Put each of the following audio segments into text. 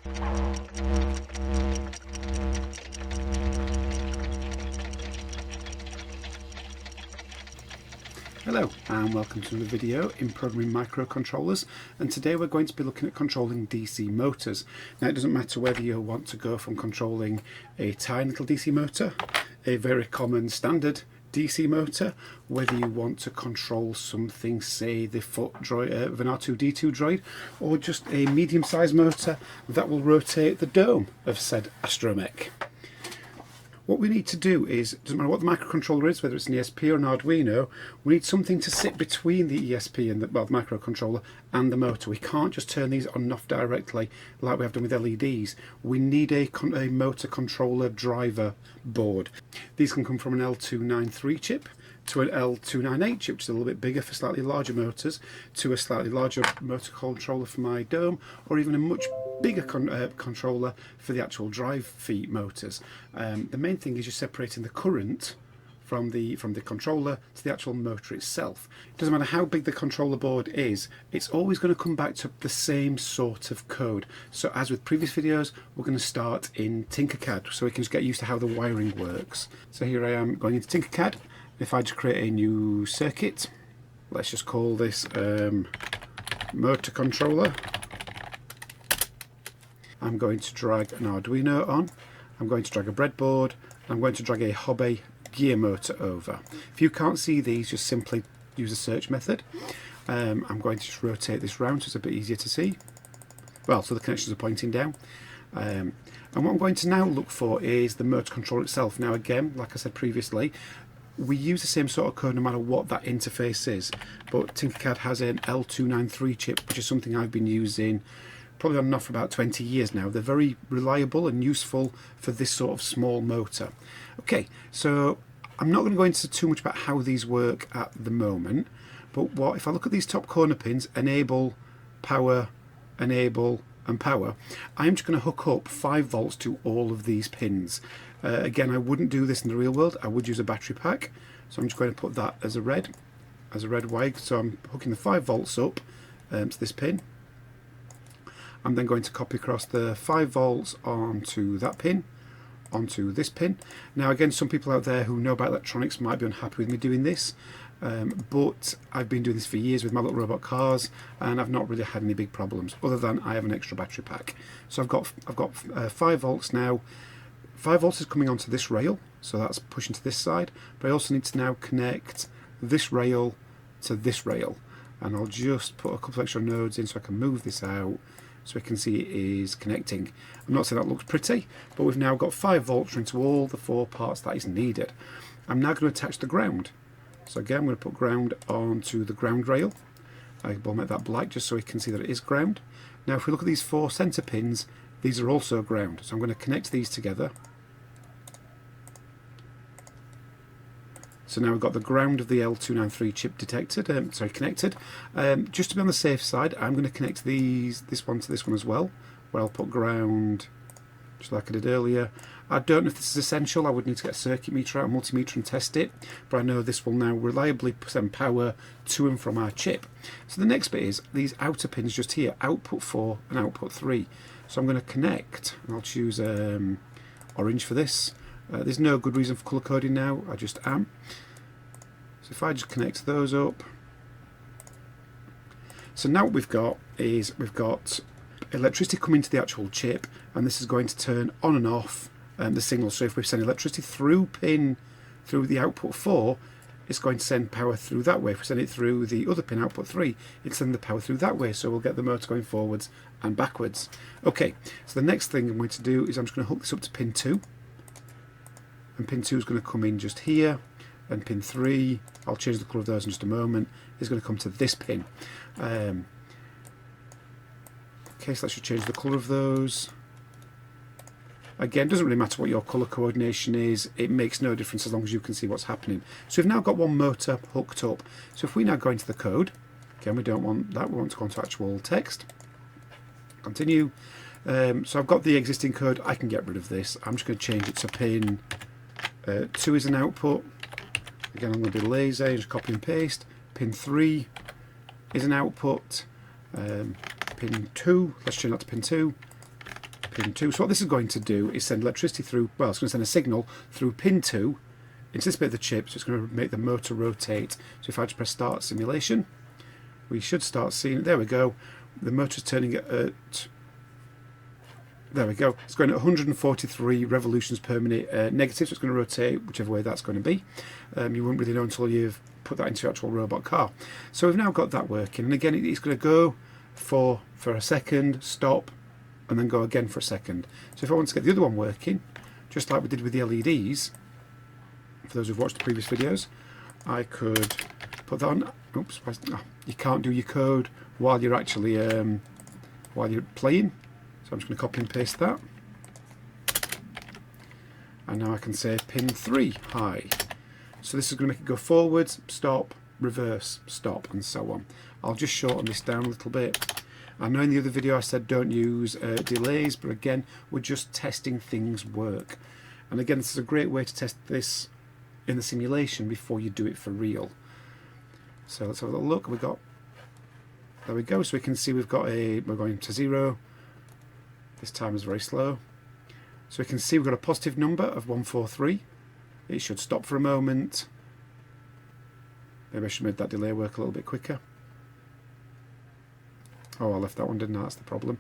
Hello and welcome to another video in programming microcontrollers, and today we're going to be looking at controlling DC motors. Now it doesn't matter whether you want to go from controlling a tiny little DC motor, a very common standard DC motor, whether you want to control something, say the foot droid of an R2-D2 droid, or just a medium-sized motor that will rotate the dome of said astromech. What we need to do is, doesn't matter what the microcontroller is, whether it's an ESP or an Arduino, we need something to sit between the ESP and the microcontroller and the motor. We can't just turn these on and off directly like we have done with LEDs. We need a motor controller driver board. These can come from an L293 chip to an L298 chip, which is a little bit bigger for slightly larger motors, to a slightly larger motor controller for my dome, or even a much bigger controller for the actual drive feed motors. The main thing is you're separating the current from the controller to the actual motor itself. It doesn't matter how big the controller board is, it's always going to come back to the same sort of code. So as with previous videos, we're going to start in Tinkercad so we can just get used to how the wiring works. So here I am going into Tinkercad. If I just create a new circuit, let's just call this motor controller. I'm going to drag an Arduino on, I'm going to drag a breadboard, I'm going to drag a hobby gear motor over. If you can't see these, just simply use the search method. I'm going to just rotate this round so it's a bit easier to see. Well, so the connections are pointing down. And what I'm going to now look for is the motor controller itself. Now again, like I said previously, we use the same sort of code no matter what that interface is, but Tinkercad has an L293 chip, which is something I've been using probably on and off for about 20 years now. They're very reliable and useful for this sort of small motor. Okay, so I'm not going to go into too much about how these work at the moment, but what if I look at these top corner pins, enable, power, enable and power, I'm just going to hook up 5 volts to all of these pins. Again, I wouldn't do this in the real world. I would use a battery pack, so I'm just going to put that as a red wire. So I'm hooking the 5 volts up to this pin. I'm then going to copy across the 5 volts onto that pin, onto this pin. Now again, some people out there who know about electronics might be unhappy with me doing this, but I've been doing this for years with my little robot cars and I've not really had any big problems, other than I have an extra battery pack. So I've got 5 volts now. 5 volts is coming onto this rail, so that's pushing to this side, but I also need to now connect this rail to this rail, and I'll just put a couple of extra nodes in so I can move this out so we can see it is connecting. I'm not saying that looks pretty, but we've now got 5 volts into all the 4 parts that is needed. I'm now going to attach the ground. So again, I'm going to put ground onto the ground rail. I will make that black just so we can see that it is ground. Now if we look at these 4 center pins, these are also ground. So I'm going to connect these together. So now we've got the ground of the L293 chip connected. Just to be on the safe side, I'm going to connect this one to this one as well, where I'll put ground, just like I did earlier. I don't know if this is essential. I would need to get a circuit meter out, a multimeter, and test it, but I know this will now reliably send power to and from our chip. So the next bit is these outer pins just here, output 4 and output 3. So I'm going to connect, and I'll choose orange for this. There's no good reason for colour coding now, I just am. So if I just connect those up. So now what we've got is we've got electricity coming to the actual chip, and this is going to turn on and off the signal. So if we send electricity through the output 4, it's going to send power through that way. If we send it through the other pin, output 3, it's sending the power through that way, so we'll get the motor going forwards and backwards. Okay, so the next thing I'm going to do is I'm just going to hook this up to pin 2. And pin 2 is going to come in just here, and pin 3, I'll change the colour of those in just a moment, is going to come to this pin. Okay, so let's just change the colour of those. Again, it doesn't really matter what your colour coordination is, it makes no difference as long as you can see what's happening. So we've now got one motor hooked up. So if we now go into the code, again we don't want that, we want to go into actual text. Continue. So I've got the existing code, I can get rid of this. I'm just going to change it to pin 2 is an output. Again, I'm going to be lazy, just copy and paste. Pin 3 is an output. Pin 2, let's change that to pin 2. pin 2. So what this is going to do is send electricity through, well, it's going to send a signal through pin 2 into this bit of the chip, so it's going to make the motor rotate. So if I just press start simulation, we should start seeing it. There we go. The motor's turning at, there we go. It's going at 143 revolutions per minute negative, so it's going to rotate whichever way that's going to be. You won't really know until you've put that into your actual robot car. So we've now got that working, and again it's going to go for a second, stop, and then go again for a second. So if I want to get the other one working, just like we did with the LEDs, for those who've watched the previous videos, I could put that on. Oops, you can't do your code while you're actually while you're playing. So I'm just going to copy and paste that. And now I can say pin 3 high. So this is going to make it go forwards, stop, reverse, stop, and so on. I'll just shorten this down a little bit. I know in the other video I said don't use delays, but again, we're just testing things work. And again, this is a great way to test this in the simulation before you do it for real. So let's have a little look. There we go. So we can see we're going to 0. This time is very slow. So we can see we've got a positive number of 143. It should stop for a moment. Maybe I should make that delay work a little bit quicker. Oh, I left that one, didn't I? That's the problem.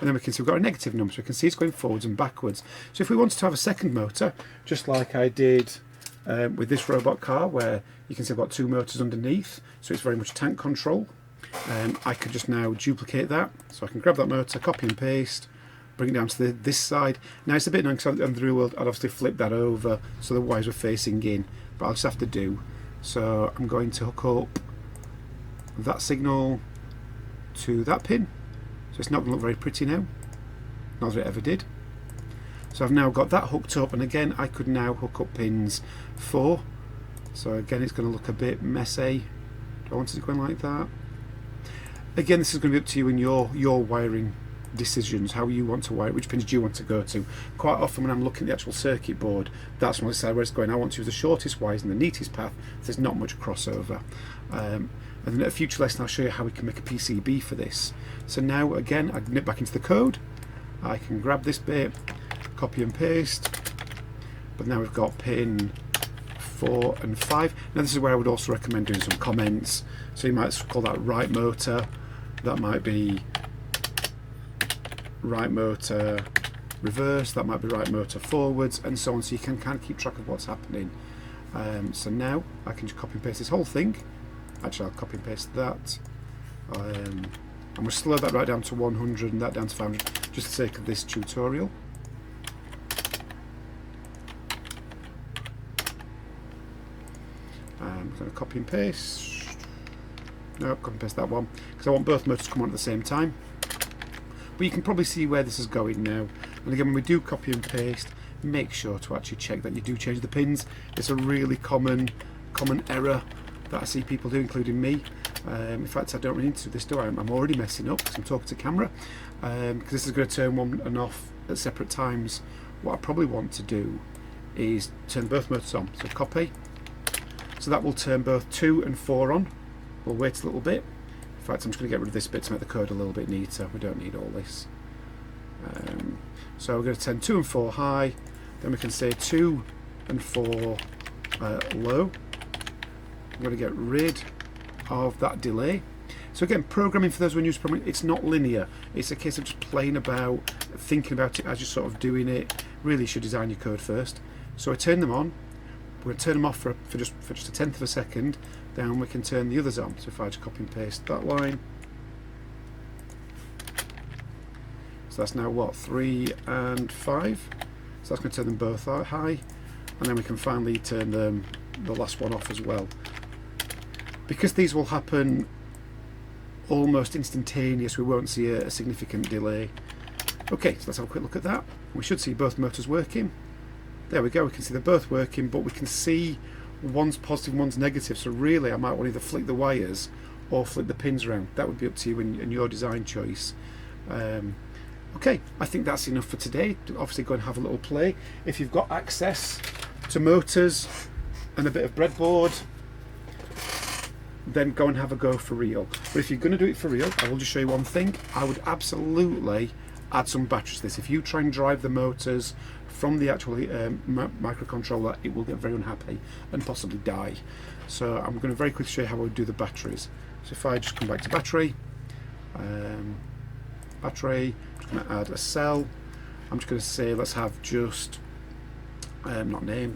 And then we can see we've got a negative number, so we can see it's going forwards and backwards. So if we wanted to have a second motor, just like I did with this robot car, where you can see I've got 2 motors underneath, so it's very much tank control. I could just now duplicate that, so I can grab that motor, copy and paste, bring it down to this side. Now it's a bit annoying because on the real world I'd obviously flip that over so the wires were facing in, but I'll just have to do. So I'm going to hook up that signal to that pin. So it's not going to look very pretty now, not that it ever did. So I've now got that hooked up, and again I could now hook up pins 4. So again it's going to look a bit messy. Do I want it going like that? Again, this is going to be up to you and your wiring decisions, how you want to wire it, which pins do you want to go to. Quite often when I'm looking at the actual circuit board, that's when I decide where it's going. I want to use the shortest wires and the neatest path, so there's not much crossover. And then at a future lesson I'll show you how we can make a PCB for this. So now again I can nip back into the code, I can grab this bit, copy and paste, but now we've got pin 4 and 5. Now this is where I would also recommend doing some comments. So you might call that right motor, that might be right motor reverse, that might be right motor forwards, and so on, so you can kind of keep track of what's happening. So now I can just copy and paste this whole thing. Actually I'll copy and paste that. I'm going to slow that right down to 100 and that down to 500 just for the sake of this tutorial. I'm going to copy and paste. No, copy and paste that one because I want both motors to come on at the same time. But you can probably see where this is going now. And again, when we do copy and paste, make sure to actually check that you do change the pins. It's a really common error that I see people do, including me. In fact, I don't really need to do this, do I? I'm already messing up because I'm talking to camera. Because this is going to turn on and off at separate times. What I probably want to do is turn both motors on. So copy. So that will turn both 2 and 4 on. We'll wait a little bit. In fact, I'm just going to get rid of this bit to make the code a little bit neater. We don't need all this. So we're going to turn 2 and 4 high. Then we can say 2 and 4 low. I'm going to get rid of that delay. So again, programming, for those who are new to programming, it's not linear. It's a case of just playing about, thinking about it as you're sort of doing it. Really should design your code first. So I turn them on. We're going to turn them off for just a tenth of a second. Then we can turn the others on. So if I just copy and paste that line. So that's now what, 3 and 5. So that's going to turn them both high. And then we can finally turn the last one off as well. Because these will happen almost instantaneous, we won't see a significant delay. Okay, so let's have a quick look at that. We should see both motors working. There we go, we can see they're both working, but we can see one's positive, one's negative. So really I might want to either flick the wires or flick the pins around. That would be up to you and your design choice. Okay, I think that's enough for today. Obviously go and have a little play. If you've got access to motors and a bit of breadboard, then go and have a go for real. But if you're going to do it for real, I will just show you one thing. I would absolutely add some batteries to this. If you try and drive the motors from the actual microcontroller, it will get very unhappy and possibly die. So I'm going to very quickly show you how I would do the batteries. So if I just come back to battery, I'm just going to add a cell. I'm just going to say let's have just not name,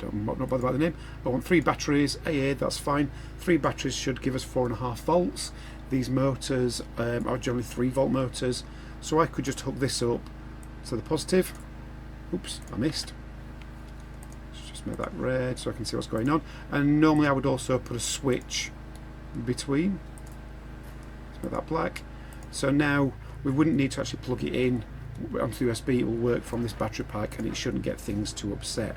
I'm not bothered about the name. I want 3 batteries, AA, that's fine. 3 batteries should give us 4.5 volts. These motors are generally 3 volt motors, so I could just hook this up to the positive. Oops, I missed. Let's just make that red so I can see what's going on. And normally I would also put a switch in between. Let's make that black. So now we wouldn't need to actually plug it in onto the USB. It will work from this battery pack and it shouldn't get things too upset.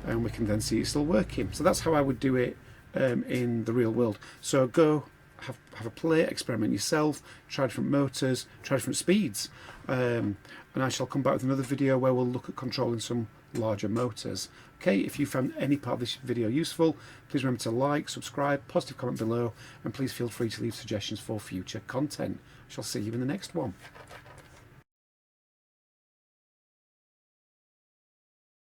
And we can then see it's still working. So that's how I would do it in the real world. So go have a play, experiment yourself, try different motors, try different speeds, and I shall come back with another video where we'll look at controlling some larger motors. Okay, if you found any part of this video useful, please remember to like, subscribe, positive comment below, and please feel free to leave suggestions for future content. I shall see you in the next one.